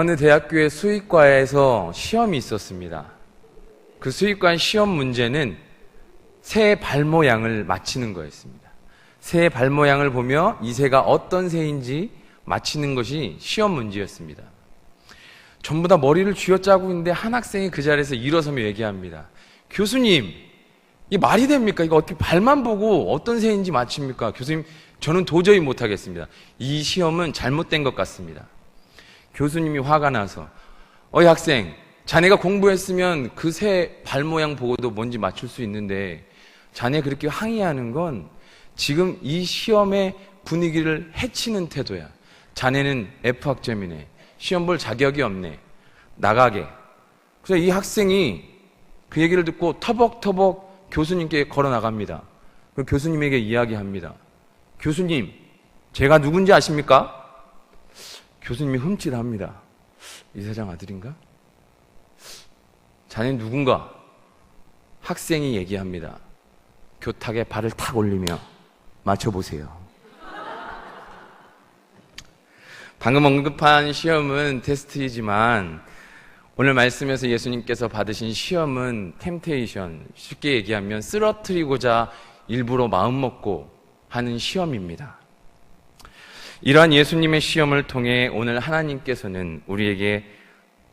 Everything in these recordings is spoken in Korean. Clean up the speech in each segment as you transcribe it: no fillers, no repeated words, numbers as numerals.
어느 대학교의 수의과에서 시험이 있었습니다. 그 수의과 시험 문제는 새의 발 모양을 맞히는 거였습니다. 새의 발 모양을 보며 이 새가 어떤 새인지 맞히는 것이 시험 문제였습니다. 전부 다 머리를 쥐어짜고 있는데 한 학생이 그 자리에서 일어서며 얘기합니다. 교수님, 이게 말이 됩니까? 이거 어떻게 발만 보고 어떤 새인지 맞춥니까? 교수님, 저는 도저히 못하겠습니다. 이 시험은 잘못된 것 같습니다. 교수님이 화가 나서, 어이 학생, 자네가 공부했으면 그 새 발 모양 보고도 뭔지 맞출 수 있는데 자네 그렇게 항의하는 건 지금 이 시험의 분위기를 해치는 태도야. 자네는 F학점이네. 시험 볼 자격이 없네. 나가게. 그래서 이 학생이 그 얘기를 듣고 터벅터벅 교수님께 걸어 나갑니다. 그 교수님에게 이야기합니다. 교수님, 제가 누군지 아십니까? 교수님이 흠칫합니다. 이사장 아들인가? 자네 누군가? 학생이 얘기합니다. 교탁에 발을 탁 올리며 맞춰보세요. 방금 언급한 시험은 테스트이지만 오늘 말씀에서 예수님께서 받으신 시험은 템테이션, 쉽게 얘기하면 쓰러뜨리고자 일부러 마음먹고 하는 시험입니다. 이러한 예수님의 시험을 통해 오늘 하나님께서는 우리에게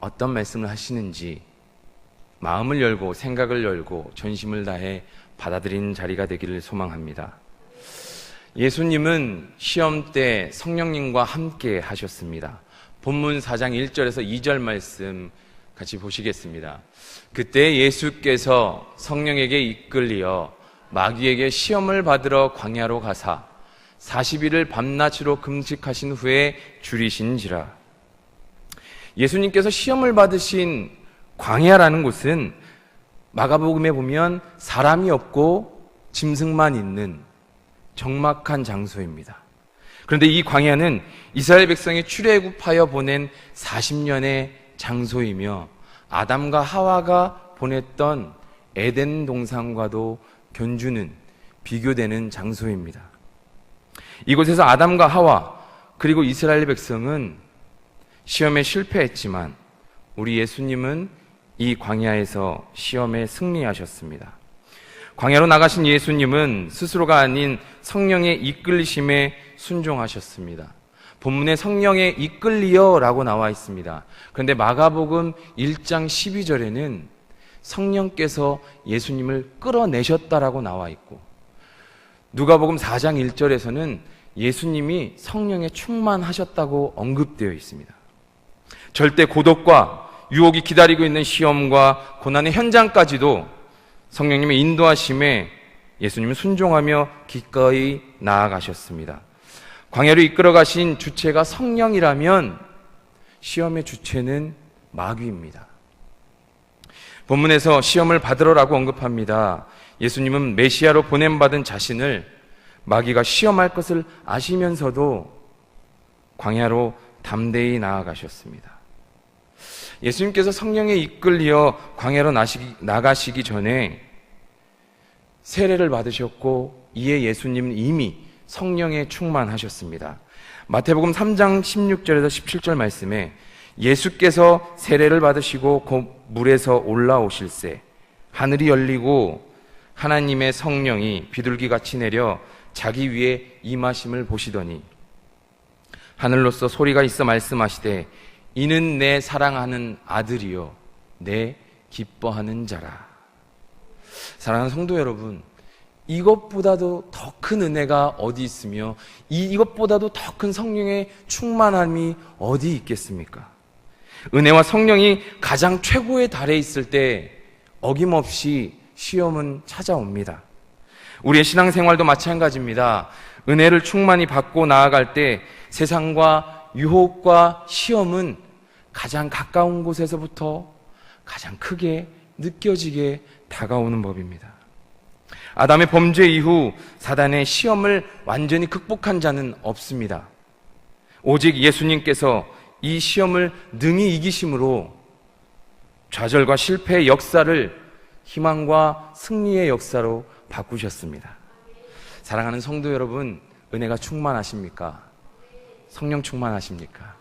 어떤 말씀을 하시는지 마음을 열고 생각을 열고 전심을 다해 받아들이는 자리가 되기를 소망합니다. 예수님은 시험 때 성령님과 함께 하셨습니다. 본문 4장 1절에서 2절 말씀 같이 보시겠습니다. 그때 예수께서 성령에게 이끌리어 마귀에게 시험을 받으러 광야로 가사 40일을 밤낮으로 금식하신 후에 줄이신지라. 예수님께서 시험을 받으신 광야라는 곳은 마가복음에 보면 사람이 없고 짐승만 있는 적막한 장소입니다. 그런데 이 광야는 이스라엘 백성이 출애굽하여 보낸 40년의 장소이며 아담과 하와가 보냈던 에덴 동산과도 견주는 비교되는 장소입니다. 이곳에서 아담과 하와 그리고 이스라엘 백성은 시험에 실패했지만 우리 예수님은 이 광야에서 시험에 승리하셨습니다. 광야로 나가신 예수님은 스스로가 아닌 성령의 이끌리심에 순종하셨습니다. 본문에 성령에 이끌리어라고 나와 있습니다. 그런데 마가복음 1장 12절에는 성령께서 예수님을 끌어내셨다라고 나와 있고 누가복음 4장 1절에서는 예수님이 성령에 충만하셨다고 언급되어 있습니다. 절대 고독과 유혹이 기다리고 있는 시험과 고난의 현장까지도 성령님의 인도하심에 예수님은 순종하며 기꺼이 나아가셨습니다. 광야로 이끌어 가신 주체가 성령이라면 시험의 주체는 마귀입니다. 본문에서 시험을 받으러라고 언급합니다. 예수님은 메시아로 보냄받은 자신을 마귀가 시험할 것을 아시면서도 광야로 담대히 나아가셨습니다. 예수님께서 성령에 이끌려 광야로 나가시기 전에 세례를 받으셨고 이에 예수님은 이미 성령에 충만하셨습니다. 마태복음 3장 16절에서 17절 말씀에 예수께서 세례를 받으시고 곧 물에서 올라오실새 하늘이 열리고 하나님의 성령이 비둘기같이 내려 자기 위에 임하심을 보시더니 하늘로서 소리가 있어 말씀하시되 이는 내 사랑하는 아들이요 내 기뻐하는 자라. 사랑하는 성도 여러분, 이것보다도 더 큰 은혜가 어디 있으며 이것보다도 더 큰 성령의 충만함이 어디 있겠습니까? 은혜와 성령이 가장 최고의 달에 있을 때 어김없이 시험은 찾아옵니다. 우리의 신앙생활도 마찬가지입니다. 은혜를 충만히 받고 나아갈 때 세상과 유혹과 시험은 가장 가까운 곳에서부터 가장 크게 느껴지게 다가오는 법입니다. 아담의 범죄 이후 사단의 시험을 완전히 극복한 자는 없습니다. 오직 예수님께서 이 시험을 능히 이기심으로 좌절과 실패의 역사를 희망과 승리의 역사로 바꾸셨습니다. 사랑하는 성도 여러분, 은혜가 충만하십니까? 성령 충만하십니까?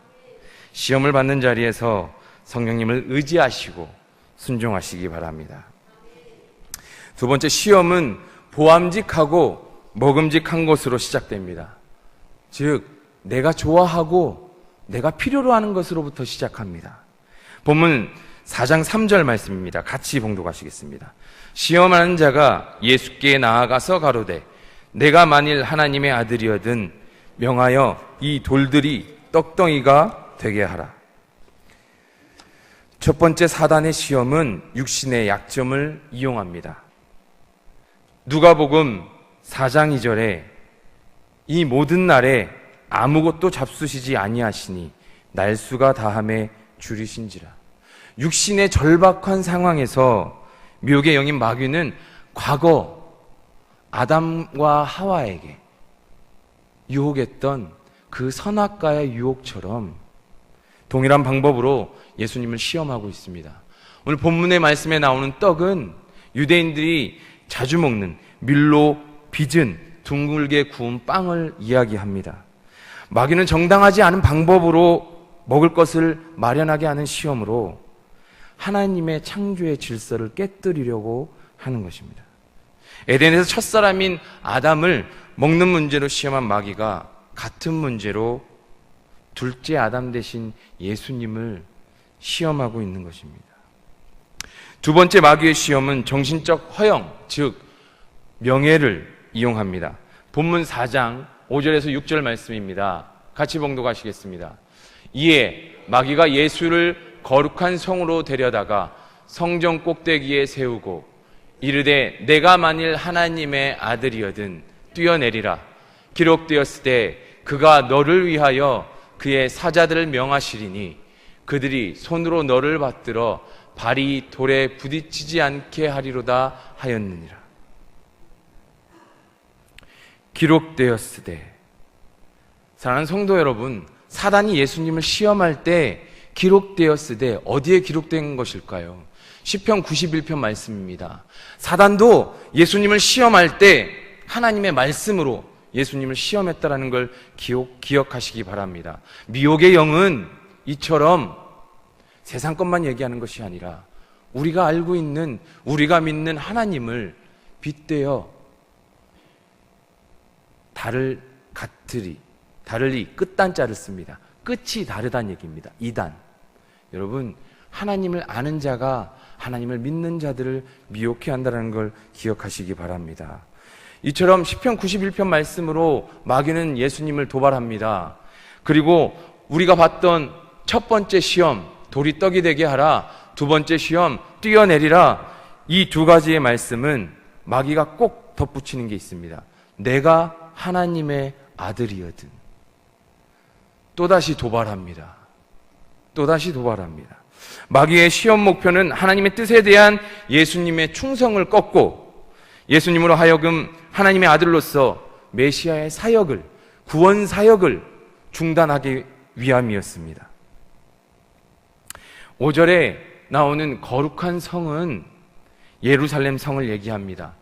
시험을 받는 자리에서 성령님을 의지하시고 순종하시기 바랍니다. 두 번째, 시험은 보암직하고 먹음직한 것으로 시작됩니다. 즉, 내가 좋아하고 내가 필요로 하는 것으로부터 시작합니다. 본문 4장 3절 말씀입니다. 같이 봉독하시겠습니다. 시험하는 자가 예수께 나아가서 가로되 내가 만일 하나님의 아들이거든 명하여 이 돌들이 떡덩이가 되게 하라. 첫 번째, 사단의 시험은 육신의 약점을 이용합니다. 누가복음 4장 2절에 이 모든 날에 아무것도 잡수시지 아니하시니 날수가 다함에 줄이신지라. 육신의 절박한 상황에서 미혹의 영인 마귀는 과거 아담과 하와에게 유혹했던 그 선악과의 유혹처럼 동일한 방법으로 예수님을 시험하고 있습니다. 오늘 본문의 말씀에 나오는 떡은 유대인들이 자주 먹는 밀로 빚은 둥글게 구운 빵을 이야기합니다. 마귀는 정당하지 않은 방법으로 먹을 것을 마련하게 하는 시험으로 하나님의 창조의 질서를 깨뜨리려고 하는 것입니다. 에덴에서 첫사람인 아담을 먹는 문제로 시험한 마귀가 같은 문제로 둘째 아담 대신 예수님을 시험하고 있는 것입니다. 두 번째, 마귀의 시험은 정신적 허영, 즉 명예를 이용합니다. 본문 4장 5절에서 6절 말씀입니다. 같이 봉독하시겠습니다. 이에 마귀가 예수를 거룩한 성으로 데려다가 성전 꼭대기에 세우고 이르되 내가 만일 하나님의 아들이거든 뛰어내리라. 기록되었으되 그가 너를 위하여 그의 사자들을 명하시리니 그들이 손으로 너를 받들어 발이 돌에 부딪히지 않게 하리로다 하였느니라. 기록되었으되, 사랑하는 성도 여러분, 사단이 예수님을 시험할 때 기록되었으되 어디에 기록된 것일까요? 시편 91편 말씀입니다. 사단도 예수님을 시험할 때 하나님의 말씀으로 예수님을 시험했다라는 걸 기억하시기 바랍니다. 미혹의 영은 이처럼 세상 것만 얘기하는 것이 아니라 우리가 알고 있는, 우리가 믿는 하나님을 빗대어 다르리 끝단자를 씁니다. 끝이 다르다는 얘기입니다. 이단. 여러분, 하나님을 아는 자가 하나님을 믿는 자들을 미혹해 한다는 걸 기억하시기 바랍니다. 이처럼 시편 91편 말씀으로 마귀는 예수님을 도발합니다. 그리고 우리가 봤던 첫 번째 시험, 돌이 떡이 되게 하라. 두 번째 시험, 뛰어내리라. 이 두 가지의 말씀은 마귀가 꼭 덧붙이는 게 있습니다. 내가 하나님의 아들이거든. 또다시 도발합니다. 또다시 도발합니다. 마귀의 시험 목표는 하나님의 뜻에 대한 예수님의 충성을 꺾고 예수님으로 하여금 하나님의 아들로서 메시아의 사역을, 구원 사역을 중단하기 위함이었습니다. 5절에 나오는 거룩한 성은 예루살렘 성을 얘기합니다.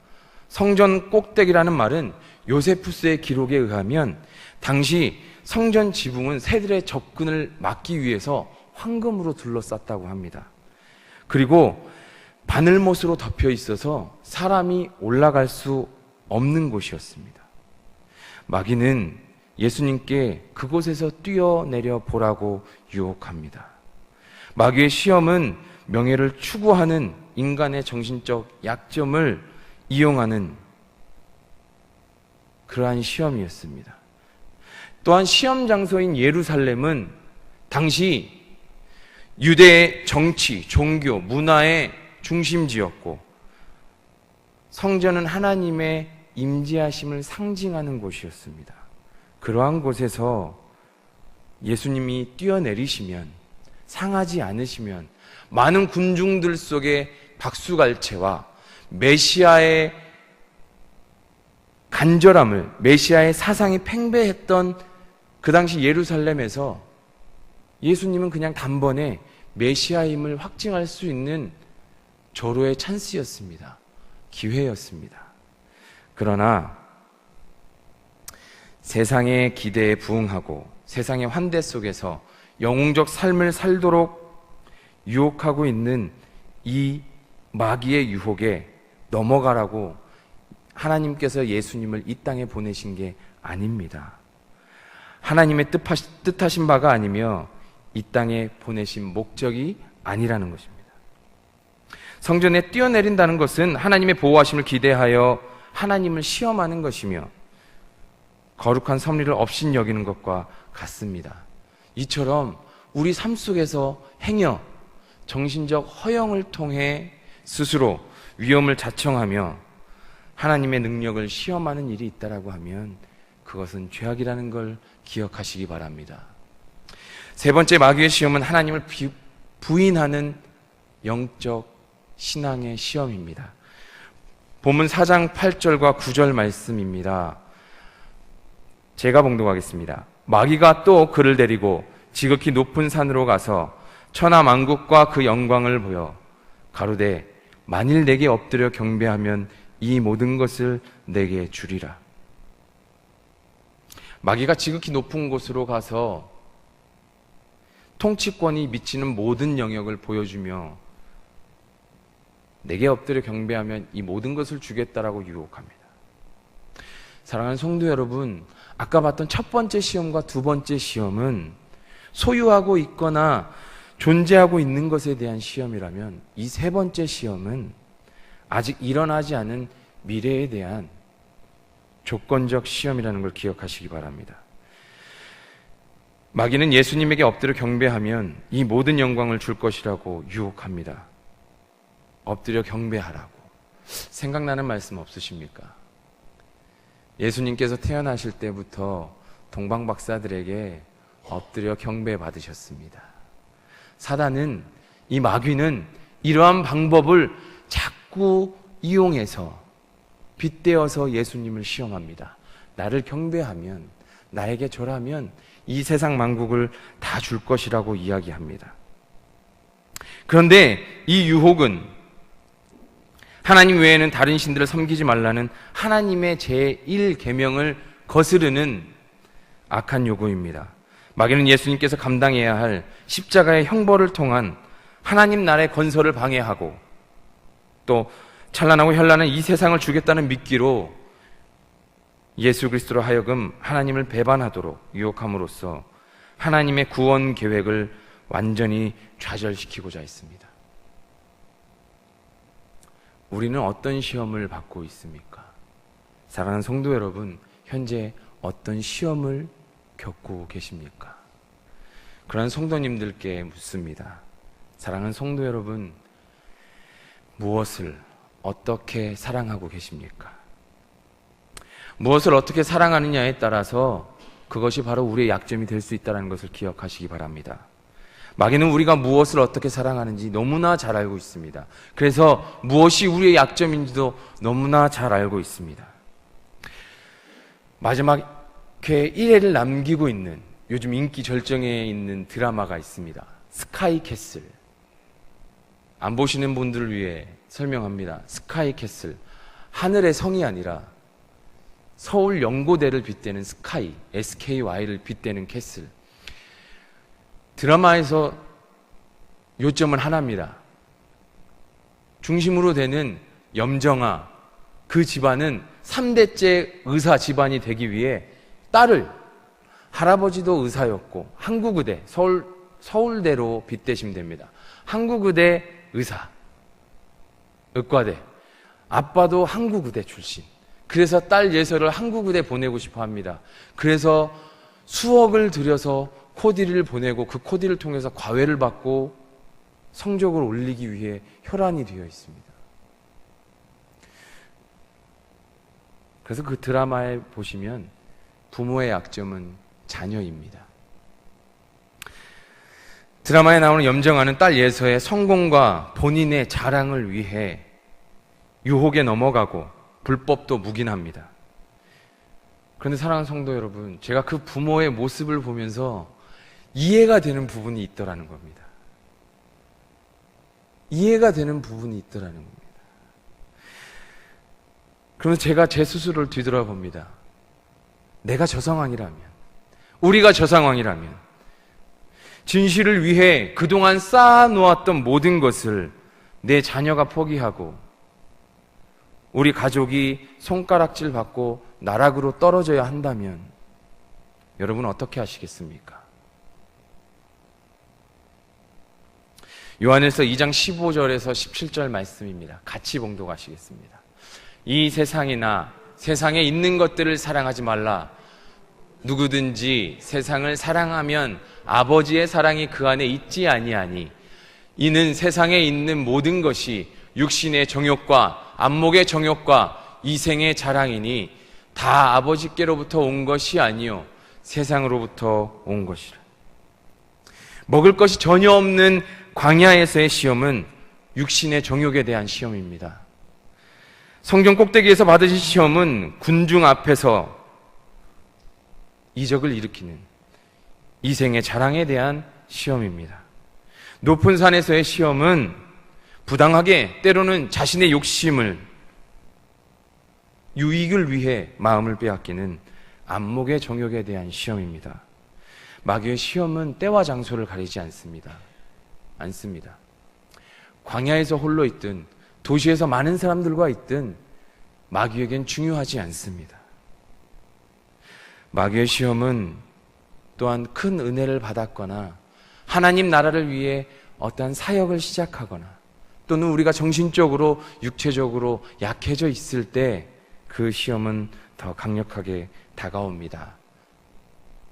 성전 꼭대기라는 말은 요세푸스의 기록에 의하면 당시 성전 지붕은 새들의 접근을 막기 위해서 황금으로 둘러쌌다고 합니다. 그리고 바늘못으로 덮여 있어서 사람이 올라갈 수 없는 곳이었습니다. 마귀는 예수님께 그곳에서 뛰어내려 보라고 유혹합니다. 마귀의 시험은 명예를 추구하는 인간의 정신적 약점을 이용하는 그러한 시험이었습니다. 또한 시험 장소인 예루살렘은 당시 유대의 정치, 종교, 문화의 중심지였고 성전은 하나님의 임재하심을 상징하는 곳이었습니다. 그러한 곳에서 예수님이 뛰어내리시면, 상하지 않으시면 많은 군중들 속에 박수갈채와 메시아의 간절함을, 메시아의 사상이 팽배했던 그 당시 예루살렘에서 예수님은 그냥 단번에 메시아임을 확증할 수 있는 절호의 찬스였습니다. 기회였습니다. 그러나 세상의 기대에 부응하고 세상의 환대 속에서 영웅적 삶을 살도록 유혹하고 있는 이 마귀의 유혹에 넘어가라고 하나님께서 예수님을 이 땅에 보내신 게 아닙니다. 하나님의 뜻하신 바가 아니며 이 땅에 보내신 목적이 아니라는 것입니다. 성전에 뛰어내린다는 것은 하나님의 보호하심을 기대하여 하나님을 시험하는 것이며 거룩한 섭리를 업신여기는 것과 같습니다. 이처럼 우리 삶 속에서 행여 정신적 허영을 통해 스스로 위험을 자청하며 하나님의 능력을 시험하는 일이 있다라고 하면 그것은 죄악이라는 걸 기억하시기 바랍니다. 세 번째 마귀의 시험은 하나님을 부인하는 영적 신앙의 시험입니다. 본문 4장 8절과 9절 말씀입니다. 제가 봉독하겠습니다. 마귀가 또 그를 데리고 지극히 높은 산으로 가서 천하 만국과 그 영광을 보여 가로되 만일 내게 엎드려 경배하면 이 모든 것을 내게 주리라. 마귀가 지극히 높은 곳으로 가서 통치권이 미치는 모든 영역을 보여주며 내게 엎드려 경배하면 이 모든 것을 주겠다라고 유혹합니다. 사랑하는 성도 여러분, 아까 봤던 첫 번째 시험과 두 번째 시험은 소유하고 있거나 존재하고 있는 것에 대한 시험이라면 이 세 번째 시험은 아직 일어나지 않은 미래에 대한 조건적 시험이라는 걸 기억하시기 바랍니다. 마귀는 예수님에게 엎드려 경배하면 이 모든 영광을 줄 것이라고 유혹합니다. 엎드려 경배하라고. 생각나는 말씀 없으십니까? 예수님께서 태어나실 때부터 동방박사들에게 엎드려 경배 받으셨습니다. 사단은, 이 마귀는 이러한 방법을 자꾸 이용해서 빗대어서 예수님을 시험합니다. 나를 경배하면, 나에게 절하면 이 세상 만국을 다 줄 것이라고 이야기합니다. 그런데 이 유혹은 하나님 외에는 다른 신들을 섬기지 말라는 하나님의 제1계명을 거스르는 악한 요구입니다. 마귀는 예수님께서 감당해야 할 십자가의 형벌을 통한 하나님 나라의 건설을 방해하고 또 찬란하고 현란한 이 세상을 주겠다는 미끼로 예수 그리스도로 하여금 하나님을 배반하도록 유혹함으로써 하나님의 구원 계획을 완전히 좌절시키고자 했습니다. 우리는 어떤 시험을 받고 있습니까? 사랑하는 성도 여러분, 현재 어떤 시험을 겪고 계십니까? 그런 성도님들께 묻습니다. 사랑하는 성도 여러분, 무엇을 어떻게 사랑하고 계십니까? 무엇을 어떻게 사랑하느냐에 따라서 그것이 바로 우리의 약점이 될 수 있다는 것을 기억하시기 바랍니다. 마귀는 우리가 무엇을 어떻게 사랑하는지 너무나 잘 알고 있습니다. 그래서 무엇이 우리의 약점인지도 너무나 잘 알고 있습니다. 마지막 회 1회를 남기고 있는 요즘 인기 절정에 있는 드라마가 있습니다. 스카이 캐슬. 안 보시는 분들을 위해 설명합니다. 스카이 캐슬. 하늘의 성이 아니라 서울 연고대를 빗대는 스카이, SKY를 빗대는 캐슬. 드라마에서 요점은 하나입니다. 중심으로 되는 염정아, 그 집안은 3대째 의사 집안이 되기 위해 딸을, 할아버지도 의사였고 한국의대, 서울대로 빗대시면 됩니다. 한국의대 의사, 의과대, 아빠도 한국의대 출신. 그래서 딸 예서를 한국의대 보내고 싶어 합니다. 그래서 수억을 들여서 코디를 보내고 그 코디를 통해서 과외를 받고 성적을 올리기 위해 혈안이 되어 있습니다. 그래서 그 드라마에 보시면 부모의 약점은 자녀입니다. 드라마에 나오는 염정아는 딸 예서의 성공과 본인의 자랑을 위해 유혹에 넘어가고 불법도 묵인합니다. 그런데 사랑하는 성도 여러분, 제가 그 부모의 모습을 보면서 이해가 되는 부분이 있더라는 겁니다. 이해가 되는 부분이 있더라는 겁니다. 그러면서 제가 제 스스로를 뒤돌아봅니다. 내가 저 상황이라면, 우리가 저 상황이라면, 진실을 위해 그동안 쌓아놓았던 모든 것을 내 자녀가 포기하고 우리 가족이 손가락질 받고 나락으로 떨어져야 한다면 여러분 어떻게 하시겠습니까? 요한일서 2장 15절에서 17절 말씀입니다. 같이 봉독하시겠습니다. 이 세상이나 세상에 있는 것들을 사랑하지 말라. 누구든지 세상을 사랑하면 아버지의 사랑이 그 안에 있지 아니하니 이는 세상에 있는 모든 것이 육신의 정욕과 안목의 정욕과 이생의 자랑이니 다 아버지께로부터 온 것이 아니요 세상으로부터 온 것이라. 먹을 것이 전혀 없는 광야에서의 시험은 육신의 정욕에 대한 시험입니다. 성전 꼭대기에서 받으신 시험은 군중 앞에서 이적을 일으키는 이생의 자랑에 대한 시험입니다. 높은 산에서의 시험은 부당하게 때로는 자신의 욕심을 유익을 위해 마음을 빼앗기는 안목의 정욕에 대한 시험입니다. 마귀의 시험은 때와 장소를 가리지 않습니다. 광야에서 홀로 있든 도시에서 많은 사람들과 있든 마귀에겐 중요하지 않습니다. 마귀의 시험은 또한 큰 은혜를 받았거나 하나님 나라를 위해 어떠한 사역을 시작하거나 또는 우리가 정신적으로 육체적으로 약해져 있을 때 그 시험은 더 강력하게 다가옵니다.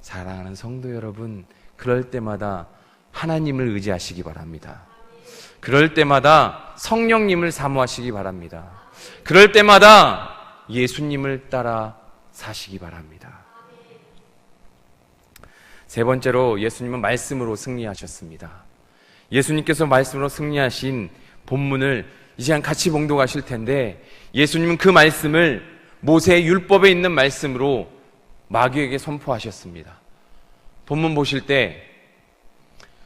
사랑하는 성도 여러분, 그럴 때마다 하나님을 의지하시기 바랍니다. 그럴 때마다 성령님을 사모하시기 바랍니다. 그럴 때마다 예수님을 따라 사시기 바랍니다. 세 번째로 예수님은 말씀으로 승리하셨습니다. 예수님께서 말씀으로 승리하신 본문을 이 시간 같이 봉독하실 텐데 예수님은 그 말씀을 모세의 율법에 있는 말씀으로 마귀에게 선포하셨습니다. 본문 보실 때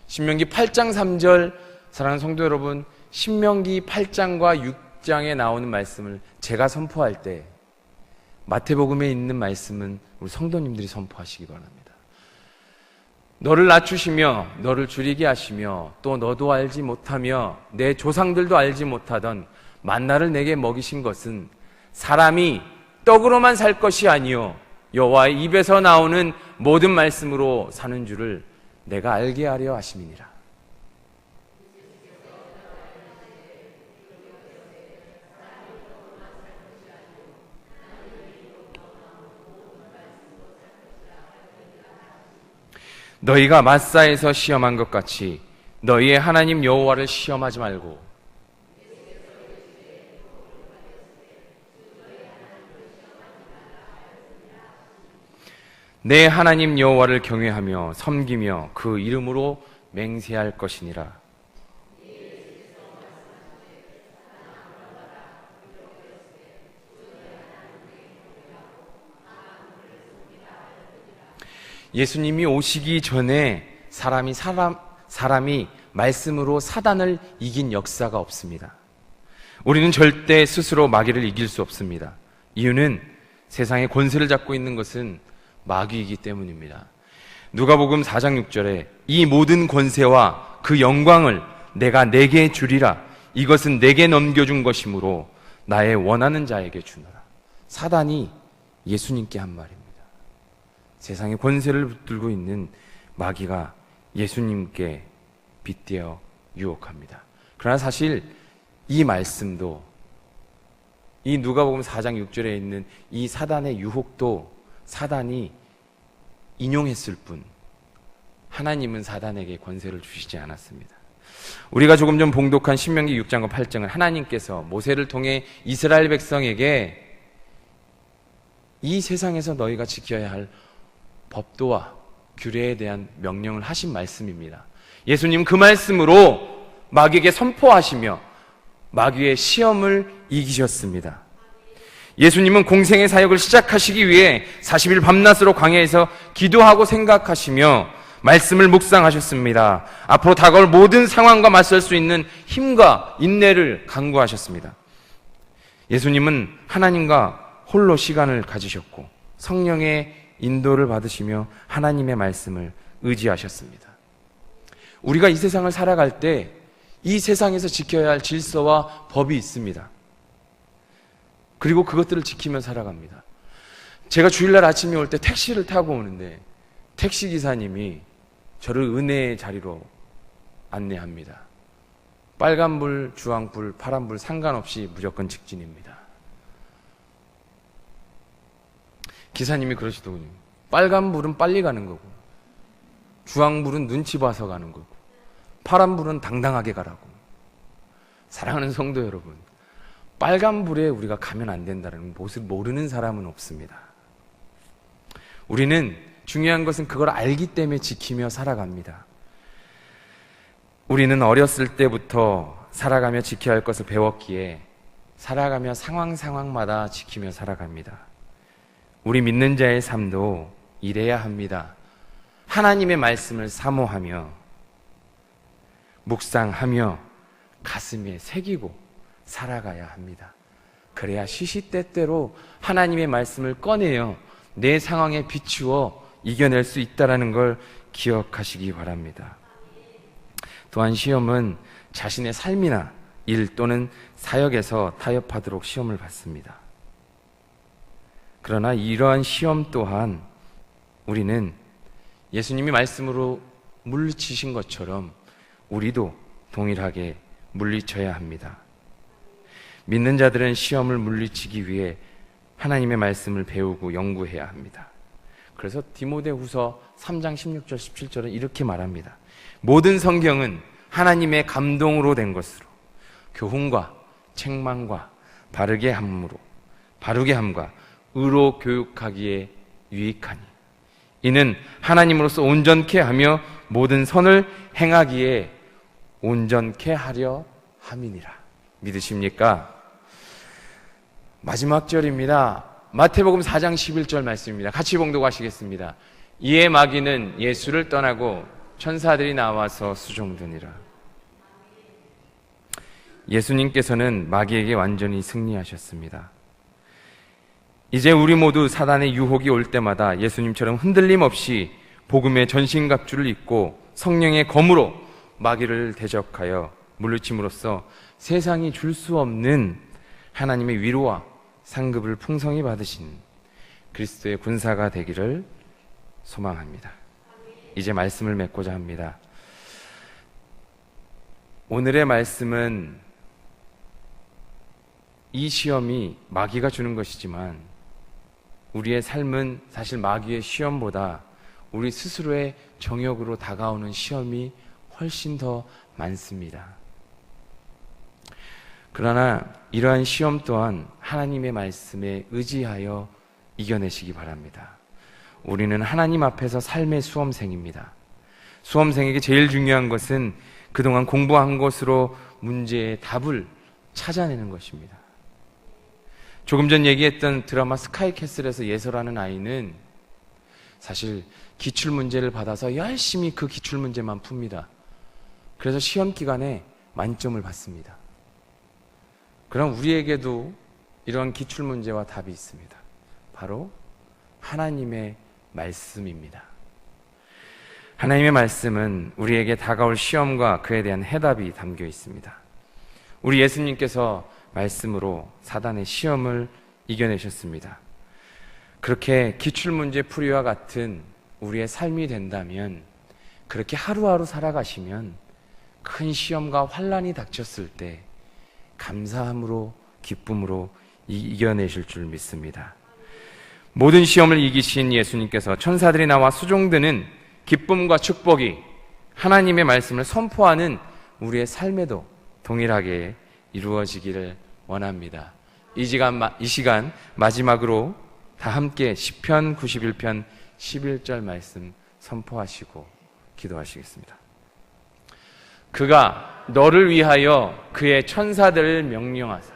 신명기 8장 3절, 사랑하는 성도 여러분, 신명기 8장과 6장에 나오는 말씀을 제가 선포할 때 마태복음에 있는 말씀은 우리 성도님들이 선포하시기 바랍니다. 너를 낮추시며 너를 줄이게 하시며 또 너도 알지 못하며 내 조상들도 알지 못하던 만나를 내게 먹이신 것은 사람이 떡으로만 살 것이 아니요 여호와의 입에서 나오는 모든 말씀으로 사는 줄을 내가 알게 하려 하심이니라. 너희가 마사에서 시험한 것 같이 너희의 하나님 여호와를 시험하지 말고 내 하나님 여호와를 경외하며 섬기며 그 이름으로 맹세할 것이니라. 예수님이 오시기 전에 사람이 말씀으로 사단을 이긴 역사가 없습니다. 우리는 절대 스스로 마귀를 이길 수 없습니다. 이유는 세상의 권세를 잡고 있는 것은 마귀이기 때문입니다. 누가복음 4장 6절에 이 모든 권세와 그 영광을 내가 내게 주리라. 이것은 내게 넘겨준 것이므로 나의 원하는 자에게 주노라. 사단이 예수님께 한 말입니다. 세상의 권세를 붙들고 있는 마귀가 예수님께 빗대어 유혹합니다. 그러나 사실 이 말씀도 이 누가복음 4장 6절에 있는 이 사단의 유혹도 사단이 인용했을 뿐 하나님은 사단에게 권세를 주시지 않았습니다. 우리가 조금 전 봉독한 신명기 6장과 8장은 하나님께서 모세를 통해 이스라엘 백성에게 이 세상에서 너희가 지켜야 할 법도와 규례에 대한 명령을 하신 말씀입니다. 예수님 그 말씀으로 마귀에게 선포하시며 마귀의 시험을 이기셨습니다. 예수님은 공생의 사역을 시작하시기 위해 40일 밤낮으로 광야에서 기도하고 생각하시며 말씀을 묵상하셨습니다. 앞으로 다가올 모든 상황과 맞설 수 있는 힘과 인내를 강구하셨습니다. 예수님은 하나님과 홀로 시간을 가지셨고 성령의 인도를 받으시며 하나님의 말씀을 의지하셨습니다. 우리가 이 세상을 살아갈 때 이 세상에서 지켜야 할 질서와 법이 있습니다. 그리고 그것들을 지키며 살아갑니다. 제가 주일날 아침에 올 때 택시를 타고 오는데 택시기사님이 저를 은혜의 자리로 안내합니다. 빨간불, 주황불, 파란불 상관없이 무조건 직진입니다. 기사님이 그러시더군요. 빨간불은 빨리 가는 거고, 주황불은 눈치 봐서 가는 거고, 파란불은 당당하게 가라고. 사랑하는 성도 여러분, 빨간불에 우리가 가면 안 된다는 것을 모르는 사람은 없습니다. 우리는 중요한 것은 그걸 알기 때문에 지키며 살아갑니다. 우리는 어렸을 때부터 살아가며 지켜야 할 것을 배웠기에 살아가며 상황마다 지키며 살아갑니다. 우리 믿는 자의 삶도 이래야 합니다. 하나님의 말씀을 사모하며 묵상하며 가슴에 새기고 살아가야 합니다. 그래야 시시때때로 하나님의 말씀을 꺼내어 내 상황에 비추어 이겨낼 수 있다는 걸 기억하시기 바랍니다. 또한 시험은 자신의 삶이나 일 또는 사역에서 타협하도록 시험을 받습니다. 그러나 이러한 시험 또한 우리는 예수님이 말씀으로 물리치신 것처럼 우리도 동일하게 물리쳐야 합니다. 믿는 자들은 시험을 물리치기 위해 하나님의 말씀을 배우고 연구해야 합니다. 그래서 디모데후서 3장 16절 17절은 이렇게 말합니다. 모든 성경은 하나님의 감동으로 된 것으로 교훈과 책망과 바르게 함과 의로 교육하기에 유익하니 이는 하나님으로서 온전케 하며 모든 선을 행하기에 온전케 하려 함이니라. 믿으십니까? 마지막 절입니다. 마태복음 4장 11절 말씀입니다. 같이 봉독하시겠습니다. 이에 마귀는 예수를 떠나고 천사들이 나와서 수종드니라. 예수님께서는 마귀에게 완전히 승리하셨습니다. 이제 우리 모두 사단의 유혹이 올 때마다 예수님처럼 흔들림 없이 복음의 전신갑주를 입고 성령의 검으로 마귀를 대적하여 물리침으로써 세상이 줄 수 없는 하나님의 위로와 상급을 풍성히 받으신 그리스도의 군사가 되기를 소망합니다. 이제 말씀을 맺고자 합니다. 오늘의 말씀은 이 시험이 마귀가 주는 것이지만 우리의 삶은 사실 마귀의 시험보다 우리 스스로의 정욕으로 다가오는 시험이 훨씬 더 많습니다. 그러나 이러한 시험 또한 하나님의 말씀에 의지하여 이겨내시기 바랍니다. 우리는 하나님 앞에서 삶의 수험생입니다. 수험생에게 제일 중요한 것은 그동안 공부한 것으로 문제의 답을 찾아내는 것입니다. 조금 전 얘기했던 드라마 스카이캐슬에서 예서라는 아이는 사실 기출문제를 받아서 열심히 그 기출문제만 풉니다. 그래서 시험 기간에 만점을 받습니다. 그럼 우리에게도 이런 기출문제와 답이 있습니다. 바로 하나님의 말씀입니다. 하나님의 말씀은 우리에게 다가올 시험과 그에 대한 해답이 담겨 있습니다. 우리 예수님께서 말씀으로 사단의 시험을 이겨내셨습니다. 그렇게 기출문제 풀이와 같은 우리의 삶이 된다면, 그렇게 하루하루 살아가시면 큰 시험과 환난이 닥쳤을 때 감사함으로 기쁨으로 이겨내실 줄 믿습니다. 모든 시험을 이기신 예수님께서 천사들이 나와 수종드는 기쁨과 축복이 하나님의 말씀을 선포하는 우리의 삶에도 동일하게 이루어지기를 원합니다. 이 시간 마지막으로 다 함께 시편 91편 11절 말씀 선포하시고 기도하시겠습니다. 그가 너를 위하여 그의 천사들을 명령하사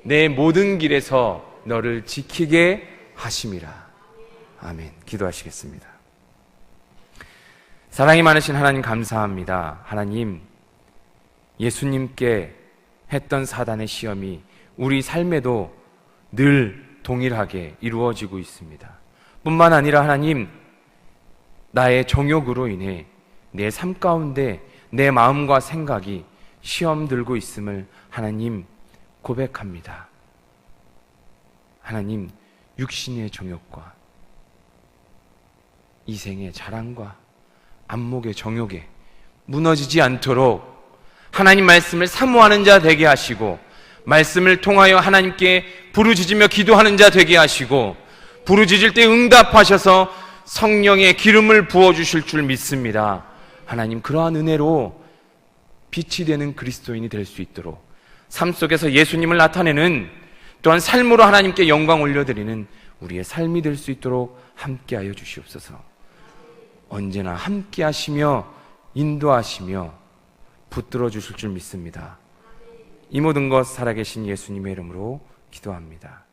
내 모든 길에서 너를 지키게 하심이라. 아멘. 기도하시겠습니다. 사랑이 많으신 하나님 감사합니다. 하나님, 예수님께 했던 사단의 시험이 우리 삶에도 늘 동일하게 이루어지고 있습니다. 뿐만 아니라 하나님, 나의 정욕으로 인해 내 삶 가운데 내 마음과 생각이 시험 들고 있음을 하나님 고백합니다. 하나님, 육신의 정욕과 이생의 자랑과 안목의 정욕에 무너지지 않도록 하나님 말씀을 사모하는 자 되게 하시고, 말씀을 통하여 하나님께 부르짖으며 기도하는 자 되게 하시고, 부르짖을 때 응답하셔서 성령의 기름을 부어주실 줄 믿습니다. 하나님, 그러한 은혜로 빛이 되는 그리스도인이 될 수 있도록, 삶 속에서 예수님을 나타내는, 또한 삶으로 하나님께 영광 올려드리는 우리의 삶이 될 수 있도록 함께하여 주시옵소서. 언제나 함께하시며 인도하시며 붙들어 주실 줄 믿습니다. 이 모든 것 살아계신 예수님의 이름으로 기도합니다.